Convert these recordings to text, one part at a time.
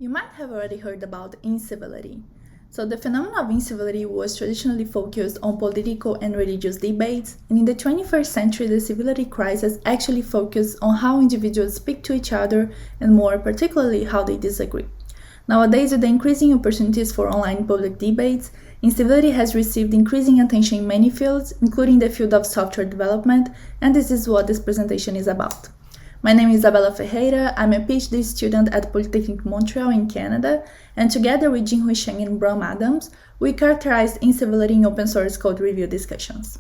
You might have already heard about incivility. So the phenomenon of incivility was traditionally focused on political and religious debates, and in the 21st century the civility crisis actually focused on how individuals speak to each other and more particularly how they disagree. Nowadays, with the increasing opportunities for online public debates, incivility has received increasing attention in many fields, including the field of software development, and this is what this presentation is about. My name is Isabella Ferreira. I'm a PhD student at Polytechnic Montreal in Canada, and together with Jinghui, Cheng, and Bram, we characterize incivility in open source code review discussions.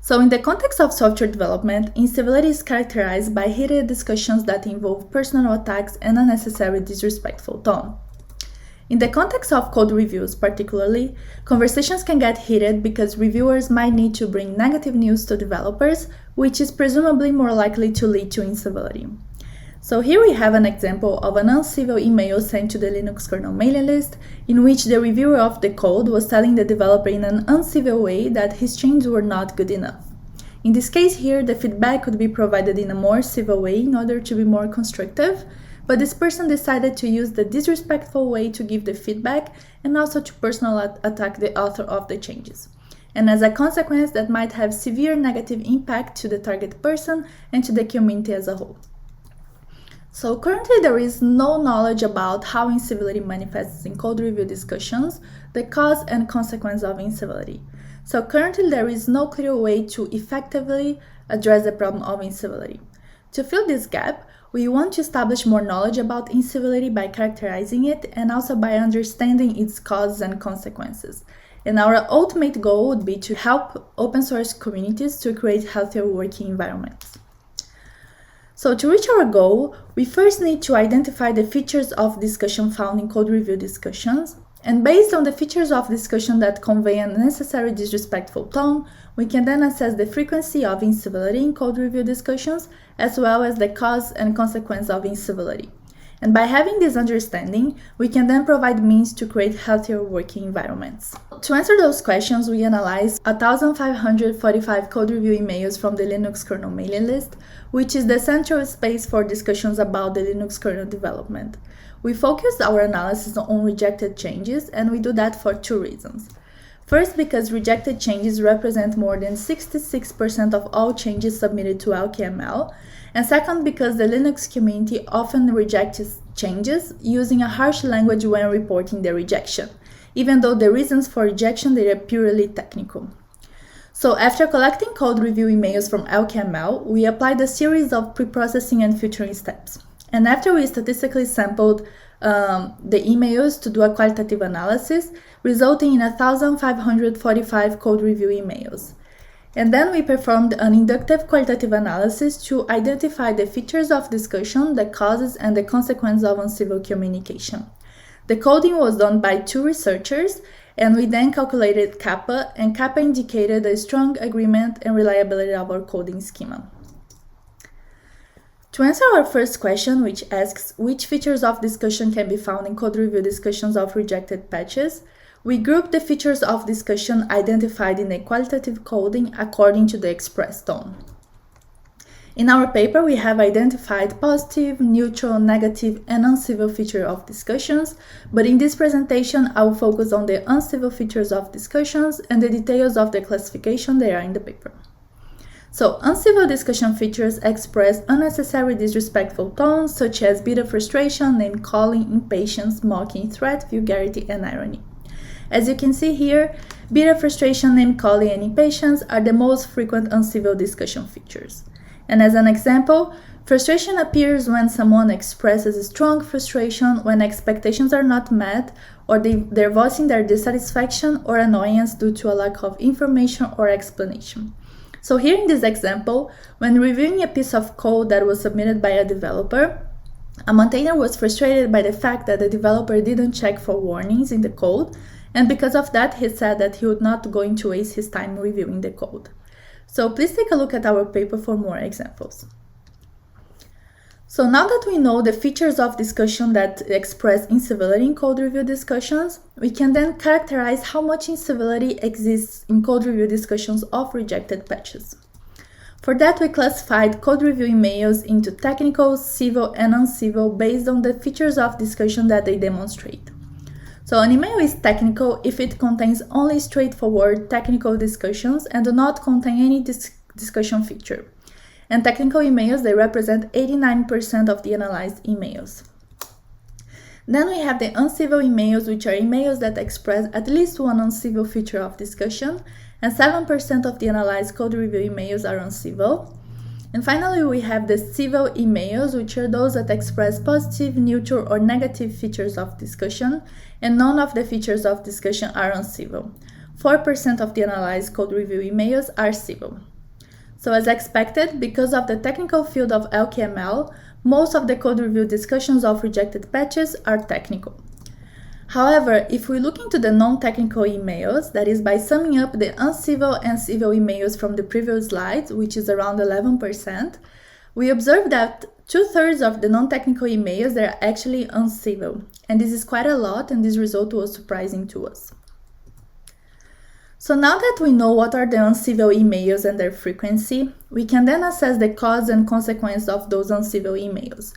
So in the context of software development, incivility is characterized by heated discussions that involve personal attacks and unnecessary disrespectful tone. In the context of code reviews particularly, conversations can get heated because reviewers might need to bring negative news to developers, which is presumably more likely to lead to incivility. So here we have an example of an uncivil email sent to the Linux kernel mailing list, in which the reviewer of the code was telling the developer in an uncivil way that his changes were not good enough. In this case here, the feedback could be provided in a more civil way in order to be more constructive, but this person decided to use the disrespectful way to give the feedback and also to personally attack the author of the changes. And as a consequence, that might have severe negative impact to the target person and to the community as a whole. So currently there is no knowledge about how incivility manifests in code review discussions, the cause and consequence of incivility. So currently there is no clear way to effectively address the problem of incivility. To fill this gap, we want to establish more knowledge about incivility by characterizing it and also by understanding its causes and consequences. And our ultimate goal would be to help open source communities to create healthier working environments. So to reach our goal, we first need to identify the features of discussion found in code review discussions, and based on the features of discussion that convey an unnecessary disrespectful tone, we can then assess the frequency of incivility in code review discussions, as well as the cause and consequence of incivility. And by having this understanding, we can then provide means to create healthier working environments. To answer those questions, we analyzed 1,545 code review emails from the Linux kernel mailing list, which is the central space for discussions about the Linux kernel development. We focused our analysis on rejected changes, and we do that for two reasons. First, because rejected changes represent more than 66% of all changes submitted to LKML, and second, because the Linux community often rejects changes using a harsh language when reporting the rejection, even though the reasons for rejection they are purely technical. So after collecting code review emails from LKML, we applied a series of pre-processing and filtering steps. And after we statistically sampled the emails to do a qualitative analysis, resulting in 1,545 code review emails. And then we performed an inductive qualitative analysis to identify the features of discussion, the causes, and the consequences of uncivil communication. The coding was done by two researchers, and we then calculated kappa, and kappa indicated a strong agreement and reliability of our coding schema. To answer our first question, which asks which features of discussion can be found in code review discussions of rejected patches, we grouped the features of discussion identified in the qualitative coding according to the expressed tone. In our paper, we have identified positive, neutral, negative, and uncivil features of discussions, but in this presentation, I will focus on the uncivil features of discussions and the details of the classification they are in the paper. So, uncivil discussion features express unnecessary disrespectful tones such as bitter frustration, name-calling, impatience, mocking, threat, vulgarity, and irony. As you can see here, bitter frustration, name-calling, and impatience are the most frequent uncivil discussion features. And as an example, frustration appears when someone expresses strong frustration when expectations are not met, or they're voicing their dissatisfaction or annoyance due to a lack of information or explanation. So here in this example, when reviewing a piece of code that was submitted by a developer, a maintainer was frustrated by the fact that the developer didn't check for warnings in the code, and because of that, he said that he would not going to waste his time reviewing the code. So please take a look at our paper for more examples. So now that we know the features of discussion that express incivility in code review discussions, we can then characterize how much incivility exists in code review discussions of rejected patches. For that, we classified code review emails into technical, civil, and uncivil based on the features of discussion that they demonstrate. So an email is technical if it contains only straightforward technical discussions and do not contain any discussion feature. And technical emails, they represent 89% of the analyzed emails. Then we have the uncivil emails, which are emails that express at least one uncivil feature of discussion, and 7% of the analyzed code review emails are uncivil. And finally, we have the civil emails, which are those that express positive, neutral, or negative features of discussion, and none of the features of discussion are uncivil. 4% of the analyzed code review emails are civil. So as expected, because of the technical field of LKML, most of the code review discussions of rejected patches are technical. However, if we look into the non-technical emails, that is by summing up the uncivil and civil emails from the previous slides, which is around 11%, we observe that 2/3 of the non-technical emails are actually uncivil. And this is quite a lot, and this result was surprising to us. So now that we know what are the uncivil emails and their frequency, we can then assess the cause and consequence of those uncivil emails.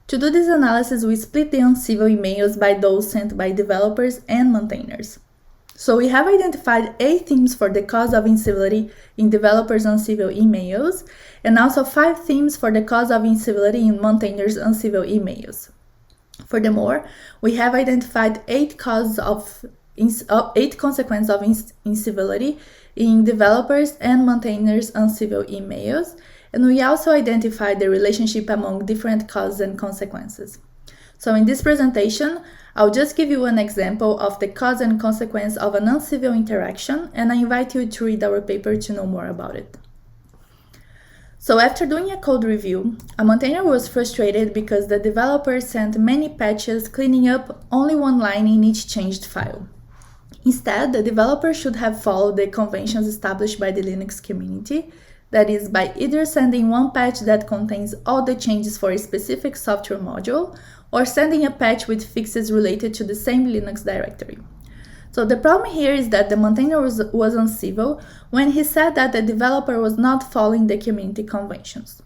To do this analysis, we split the uncivil emails by those sent by developers and maintainers. So we have identified 8 themes for the cause of incivility in developers' uncivil emails, and also 5 themes for the cause of incivility in maintainers' uncivil emails. Furthermore, we have identified 8 consequences of incivility in developers and maintainers' uncivil emails, and we also identified the relationship among different causes and consequences. So in this presentation, I'll just give you an example of the cause and consequence of an uncivil interaction, and I invite you to read our paper to know more about it. So after doing a code review, a maintainer was frustrated because the developer sent many patches cleaning up only one line in each changed file. Instead, the developer should have followed the conventions established by the Linux community, that is, by either sending one patch that contains all the changes for a specific software module, or sending a patch with fixes related to the same Linux directory. So the problem here is that the maintainer was uncivil when he said that the developer was not following the community conventions.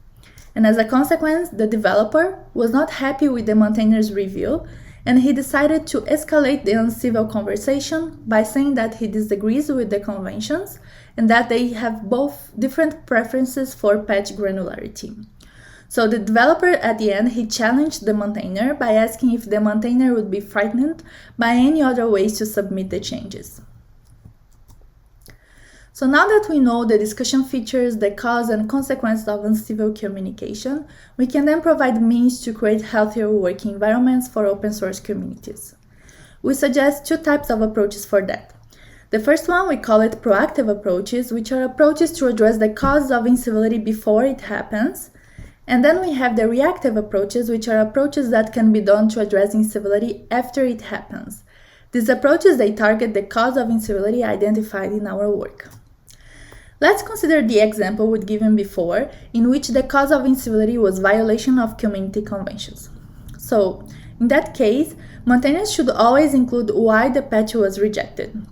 And as a consequence, the developer was not happy with the maintainer's review, and he decided to escalate the uncivil conversation by saying that he disagrees with the conventions and that they have both different preferences for patch granularity. So the developer at the end, he challenged the maintainer by asking if the maintainer would be frightened by any other ways to submit the changes. So now that we know the discussion features, the cause and consequence of uncivil communication, we can then provide means to create healthier working environments for open source communities. We suggest 2 types of approaches for that. The first one, we call it proactive approaches, which are approaches to address the cause of incivility before it happens. And then we have the reactive approaches, which are approaches that can be done to address incivility after it happens. These approaches, they target the cause of incivility identified in our work. Let's consider the example we'd given before, in which the cause of incivility was violation of community conventions. So, in that case, maintainers should always include why the patch was rejected.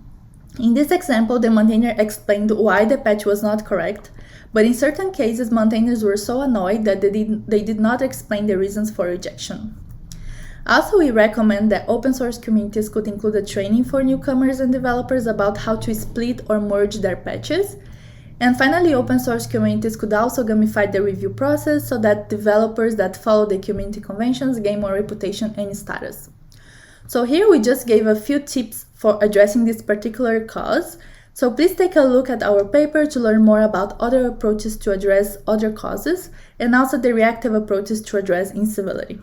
In this example, the maintainer explained why the patch was not correct, but in certain cases, maintainers were so annoyed that they did not explain the reasons for rejection. Also, we recommend that open source communities could include a training for newcomers and developers about how to split or merge their patches. And finally, open source communities could also gamify the review process so that developers that follow the community conventions gain more reputation and status. So here we just gave a few tips for addressing this particular cause. So please take a look at our paper to learn more about other approaches to address other causes and also the reactive approaches to address incivility.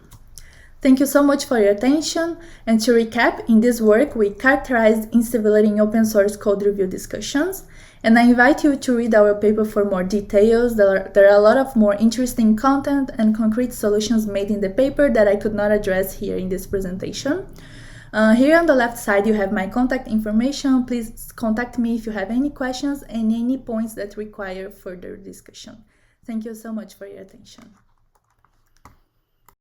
Thank you so much for your attention, and to recap, in this work we characterized incivility in open source code review discussions, and I invite you to read our paper for more details. There are a lot of more interesting content and concrete solutions made in the paper that I could not address here in this presentation. Here on the left side you have my contact information. Please contact me if you have any questions and any points that require further discussion. Thank you so much for your attention.